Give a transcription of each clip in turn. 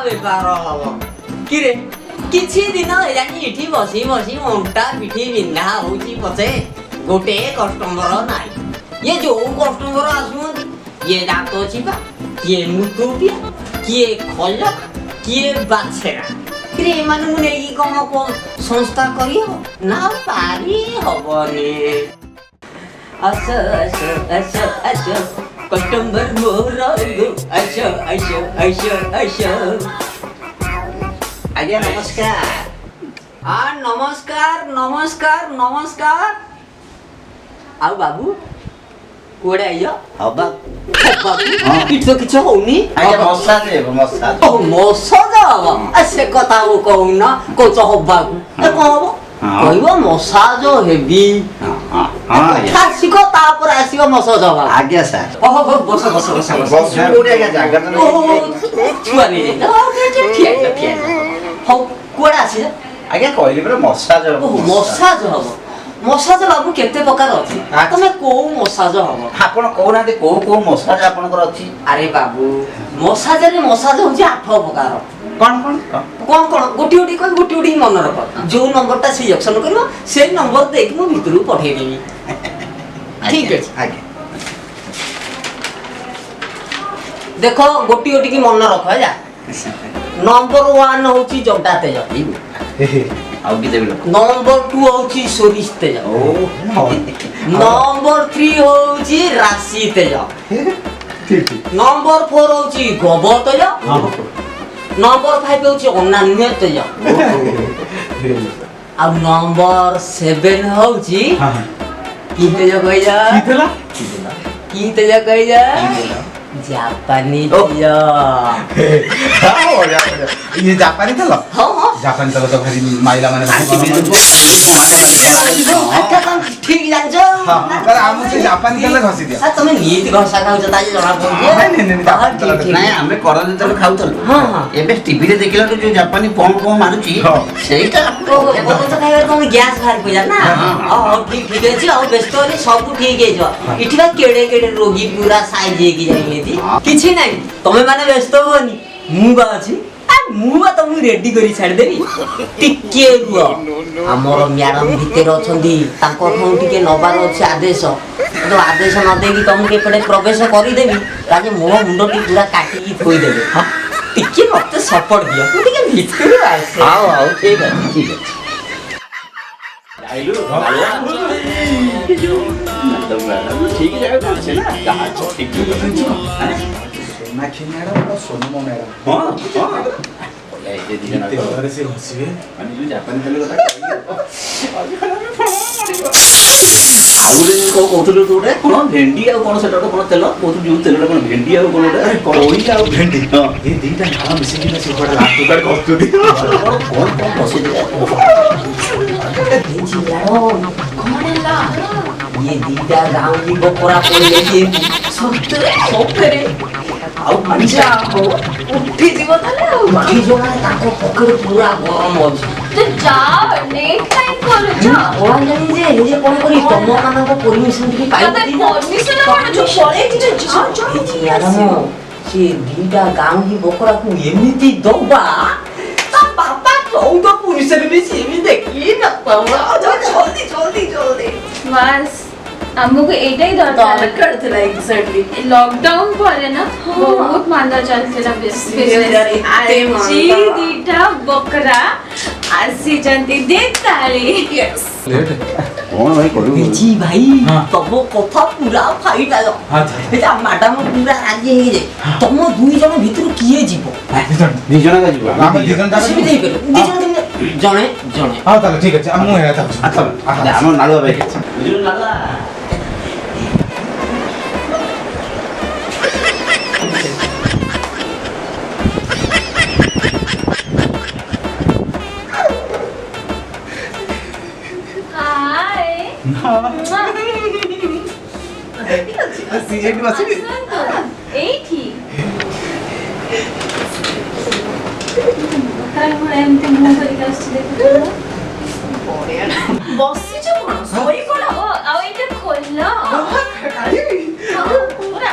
ବେପାର ହବ କିରେ କିଛି ଦିନ ହେଲାଣି ଏଠି ବସି ବସି ଅଣ୍ଟା ପିଠି ବିନ୍ଧା ହଉଛି ପଛେ ଗୋଟେ କଷ୍ଟମର ନାହିଁ ଇଏ ଯୋଉ କଷ୍ଟମର ଆସୁଛନ୍ତି କିଏ ଦାନ୍ତ ଚିପା କିଏ ମୁତୁଟିଆ କିଏ ଖଲ କିଏ ବାଛେରା କିରେ ଏମାନଙ୍କୁ ନେଇକି କଣ ସଂସ୍ଥା କରିହବ ନା ପାରି ହବନି ଆସ ଆସ ଆସ ଆସ କଷ୍ଟମର ମୋର ଆସ ଆସ ଆସ ଆସ ଆଜ୍ଞା ନମସ୍କାର ନମସ୍କାର ନମସ୍କାର ନମସ୍କାର ଆଉ ବାବୁ କୁଆଡ଼େ ଆଇଛ ହବା କିଛି ତ କିଛି ହଉନି ମସାଜ ହବ ସେ କଥା ଆଉ କହୁନ କହୁଛ ହବାକୁ କଣ ହବ କହିବ ମସାଜ ହେବି ଆସିବ ତାପରେ ଆସିବ ମସାଜ ହବା ଆଜ୍ଞା ସାର୍ ବସ ବସ ବସ ଛୁଆ ନେଇ ହଉ କୁଆଡ଼େ ଆସିଛ ଆଜ୍ଞା କହିଲି ପରା ମସାଜ ମସାଜ ହବ ମସାଜ ବାବୁ କେତେ ପ୍ରକାର ଅଛି ତମେ କୋଉ ମସାଜ ହବ ଆପଣ କହୁନାହାନ୍ତି କୋଉ କୋଉ ମସାଜ ଆପଣଙ୍କର ଅଛି ଆରେ ବାବୁ ମସାଜରେ ମସାଜ ହଉଛି 8 ପ୍ରକାର କଣ କଣ କଣ କଣ ଗୋଟି ଗୋଟି କହି ଗୋଟି ଗୋଟି ମନେ ରଖ ଯୋଉ ନମ୍ବରଟା ସିଲେକ୍ସନ କରିବ ସେଇ ନମ୍ବର ଦେଇକି ମୁଁ ଭିତରକୁ ପଠେଇଦେବି ଠିକ ଅଛି ଆଜ୍ଞା ଦେଖ ଗୋଟି ଗୋଟି କି ମନେ ରଖ ହେଲା ନମ୍ବର 1 ହଉଛି ଜଗା ତେଜ ଆଉ କି ଦେବି ନମ୍ବର 2 ହଉଛି ସୋରିଷ ତେଜ ନମ୍ବର 3 ହଉଛି ରାଶି ତେଜ ନମ୍ବର 4 ହଉଛି ଗୋବର ତେଜ ନମ୍ବର 5 ହଉଛି ଅନାନ୍ୟ ତେଜ ଆଉ ନମ୍ବର 7 ହଉଛି କି ତେଜ କହିଲା କି ତେଜ କହିଲା ଜାପାନି ତେଜ ये जापानी तेल ହଁ ହଁ जापानी तेल तो भारी माइला माने ଠିକ ଜାଣିଛ तर आमु से जापानी तेल घसी दिया ତମେ ନିତି ଘଷା ଖାଉଛ ତାହେଲେ ଜଣା ପଡୁଛି ନାଇଁ ଆମେ କରଜ ତେଲ ଖାଉଥିଲୁ ହଁ ହଁ ଏବେ ଟିଭିରେ ଦେଖିଲାଠୁ ଯୋଉ ଜାପାନୀ ପମ୍ପ ପମ୍ପ ମାରୁଛି ସେଇଟା କରଜ ଖାଇବାରେ ତମେ ଗ୍ୟାସ୍ ବାହାରି ପଇଲା ନା ହଉ ଠିକ ଠିକ ଅଛି ଆଉ ବ୍ୟସ୍ତ ହେଲେ ସବୁ ଠିକ ହେଇଯିବ ଏଠି ବା କେଡେ କେଡେ ରୋଗୀ ପୁରା ସାଇଜ ହେଇକି ଯାଇଛନ୍ତି କିଛି ନାହିଁ ତମେ ମାନେ ବ୍ୟସ୍ତ ହୁଅନି ମୁଁ ବା ଅଛି ମୁଁ ବା ତମକୁ ରେଡି କରି ଛାଡ଼ିଦେବି ଟିକେ ରୁହ ଆମର ମ୍ୟାଡମ ଭିତରେ ଅଛନ୍ତି ତାଙ୍କଠୁ ଟିକେ ନବାର ଅଛି ଆଦେଶ କିନ୍ତୁ ଆଦେଶ ନ ଦେଇକି ତମକୁ ଏପଟେ ପ୍ରବେଶ କରିଦେବି ତାହେଲେ ମୋ ମୁଣ୍ଡଟି ପୁରା କାଟିକି ଥୋଇଦେବେ ଟିକେ ମତେ ସପୋର୍ଟ ଦିଅ ମୁଁ ଟିକେ ଭିତରୁ ଆସେ ହଉ ହଉ ଠିକ ଅଛି ଠିକ ଅଛି ठीक ना खिनाड़ा और सोनमो मैडम हां हां ये दिना तेल से घसीबे माने जो जापानी तेल କଥା ଆଗୁରେ କୋଉ କହୁଥିଲୁ ତୁ ଗୋଟେ କଣ ଭେଣ୍ଡି ଆଉ କଣ ସେଟା କଣ ତେଲ କହୁଥିଲୁ ଯୋଉ ତେଲଟା କଣ ଭେଣ୍ଡି ଆଉ କଣ ଗୋଟେ କୋଇଲା ଆଉ ଭେଣ୍ଡି ହଁ ଏ ଦିଟା ନାଳ ମିଶିକି ନା ସେପଟେ ଲାଷ୍ଟ ଉତାର କରୁଛନ୍ତି କଣ ବସି ये दीदा गाँव की बकोरा पड़ी सत्तरे ଆଉ ପାଞ୍ଚା ଉଠି ଯିବ ତାହେଲେ ଆଉ ଉଠି ଯିବ ମାନେ ତାଙ୍କ ପକେଟ ପୁରା ଗରମ ଅଛି तो जाओ लेट टाइम करो जाओ ଓଳା ଜାଣି ଯେ ନିଜେ କଣ କରି ତମ ମାନଙ୍କ ପରମିଶନ ଟିକେ ପାଇ ତମେ ପରମିଶନ କଣ ଯୋଉ ପଳେଇଛି ଯେ ଯାଅ ଯାଅ ସେ ଦିଟା ଗାଁ ହିଁ ବକରାକୁ ଏମିତି ଦବା ତା ବାପା 14 ପୁରୁଷରେ ବି ସେ ବି ଦେଖି ନପାଉ ଜଲ୍ଦି ଜଲ୍ଦି ଜଲ୍ଦି बस हमको एटा ही दरकार ଥିଲା ଏକ୍ସାକ୍ଟଲି लॉकडाउन परे ना बहुत मांदा चलथिला बिजनेस आजी दीटा बकरा आसी जंती देताली यस କଣ ଭାଇ କରିବୁ জি ভাই তব কথা পুরা ফাইটাল এটা ম্যাডাম পুরা রাজি হয়ে যায় তম দুই জন ভিতর কিয়ে যাব ଦି ଜଣ କା ଯିବ ଆମେ ଦି ଜଣ ଯାକ সুবিধা ହେଇପାରିବ ଦି ଜଣ ଜଣେ ଜଣେ ହଁ ତାହେଲେ ଠିକ ଅଛି ମୁଁ ଏହା ତାକୁ ଆମ ନାଳୁଆ ଭାଇ ବୁଝିଲୁ ନାଳୁଆ सीएट बसिबी एठी କାଇଁ ମୁଁ ଏମିତି ମୁହଁ କରିକି ଆସିଛି ଦେଖୁଛ ବସିଛ କଣ ଶୋଇ ପଡ ଆଉ ଏଇଟା ଖୋଲ ପୁରା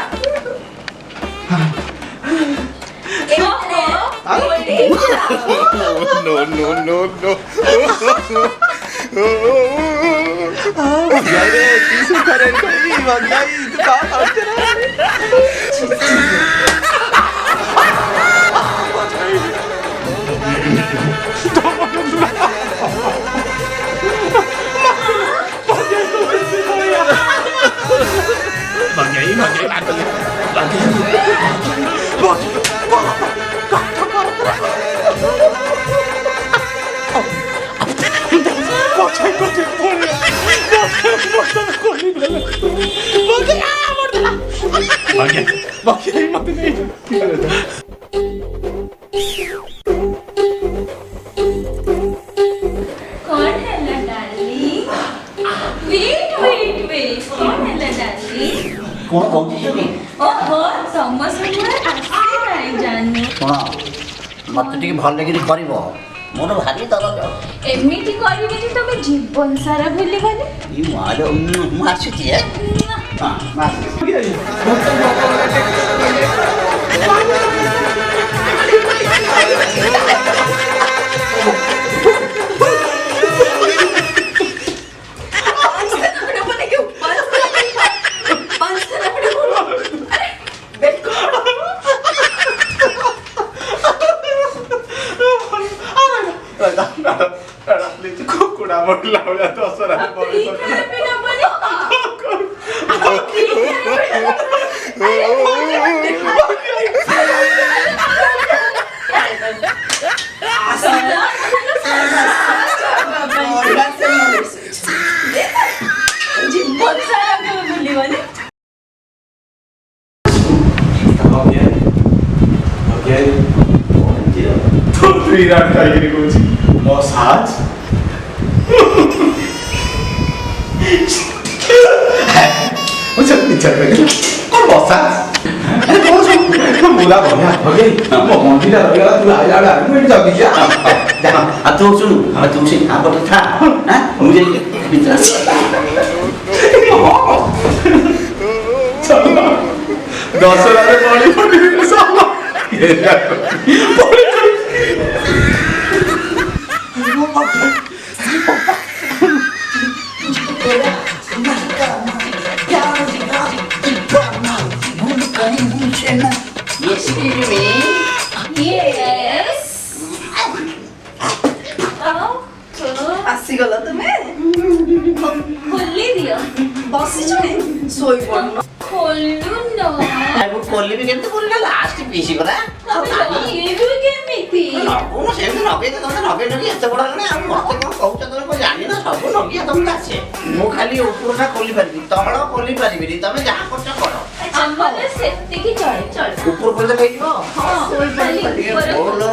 अरे तू सुखारे कहीं मंगाई तू का करते रे मंगाई कौन है ला डार्लिंग वेट वेट वेट कौन है ला डार्लिंग କଣ କହୁଛି କି ओहो ସମସ୍ତଙ୍କର ଆସି ନାହିଁ ଜାନୁ ଶୁଣ ମତେ ଟିକେ ଭଲ ଲାଗିରି କରିବ ମୋର ଭାରି ଦରଦ ଏମିତି କରିବେ ଯେ ତମେ ଜୀବନ ସାରା ଭୁଲିବନି ଇ ମାଡ ମୁଁ ଆସୁଛି ହଁ कुकुड़ा मोटला हो जाता असर है ଜୀବନ ସାରା କେବେ ଭୁଲିବନି तो विराट टाइगर कोची मसाज मुझे नीचे लगे कौन मसाज अरे कौन सा मुला बढ़िया ओके मो मंदिर रगला तू आया आया मैं जगी जा जा आ तू सुन आ तू से आ पर था हां मुझे भीतर दसरा रे बड़ी बड़ी साला ये बड़ी Yes. ଆସିଗଲ ତୁମେ ଖୋଲି ଦିଅ ବସିଛୁ ଶୋଇପଡ ଖୋଲୁନ ମୁଁ କୋଲି ବି କେମିତି କୋଲି ଲାଷ୍ଟ ପିସି ପରା ଲଗେଇବୁ କେମିତି ମୁଁ ସେମିତି ନଗେଇ ତମେ ନଗେଇ ନଗେଇ ଏତେ ବଡ ହେଲାଣି ଆଉ ମତେ କଣ କହୁଛ ତମେ କଣ ଜାଣିନ ସବୁ ନଗିଆ ତମକୁ ଆସେ ମୁଁ ଖାଲି ଉପରଟା ଖୋଲି ପାରିବି ତଳ ଖୋଲି ପାରିବିନି ତମେ ଯାହା କରୁଛ କର ଆମର ସେତିକି ଚଳେ ଚଳେ ଉପର ଖୋଲିଲେ ହେଇଯିବ ହଁ ଖାଲି ଉପର ବୋଲୋ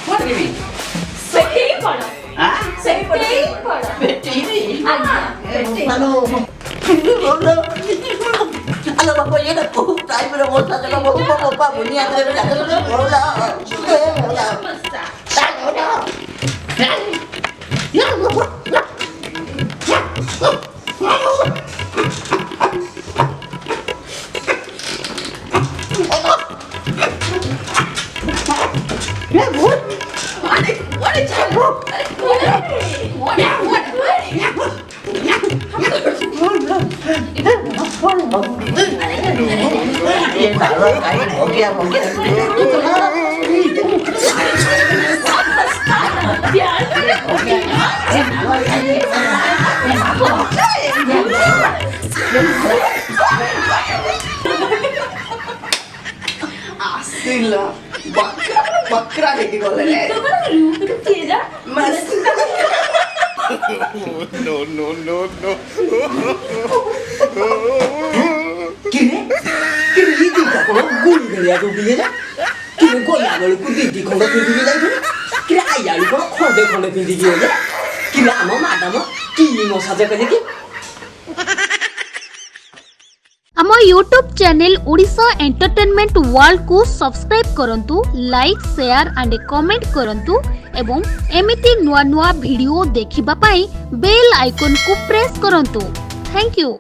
କଣ କରିବି ସେତିକି ପଡ଼ ଆଁ ସେତିକି ପଡ଼ ବେଟିବି ଆଜ୍ଞା hello halo bapak ya dah kau try pada bosan kalau bapak bapak bunyi ada ada bola bola tak bola ya bapak ya bu ये डालो काई हो गया ଆସିଲା ବକରା ହେଇକି ଗଲେ ରେ तेरा ମସ୍ତ କିରେ କିରେ ଇ ଦିଟା କଣ ଗୁଳି ଗଳିଆ ଡୁବିଲେ ନା କିରେ ଗଲା ବେଳକୁ ଦିଦି ଖଣ୍ଡ ପିନ୍ଧିକି ଯାଇଥିଲେ କିରେ ଆଇଲା ବେଳକୁ କଣ ଖଣ୍ଡେ ଖଣ୍ଡେ ପିନ୍ଧିକି ଗଲେ କିରେ ଆମ ମାଡାମ କି ମସାଜ କରିକି ଆମ YouTube channel Odisha entertainment world को सब्सक्राइब करंतु लाइक शेयर एंड कमेंट करंतु एवं एमिति नुआ नुआ वीडियो देखिबा पाई बेल आइकन को प्रेस करंतु थैंक यू।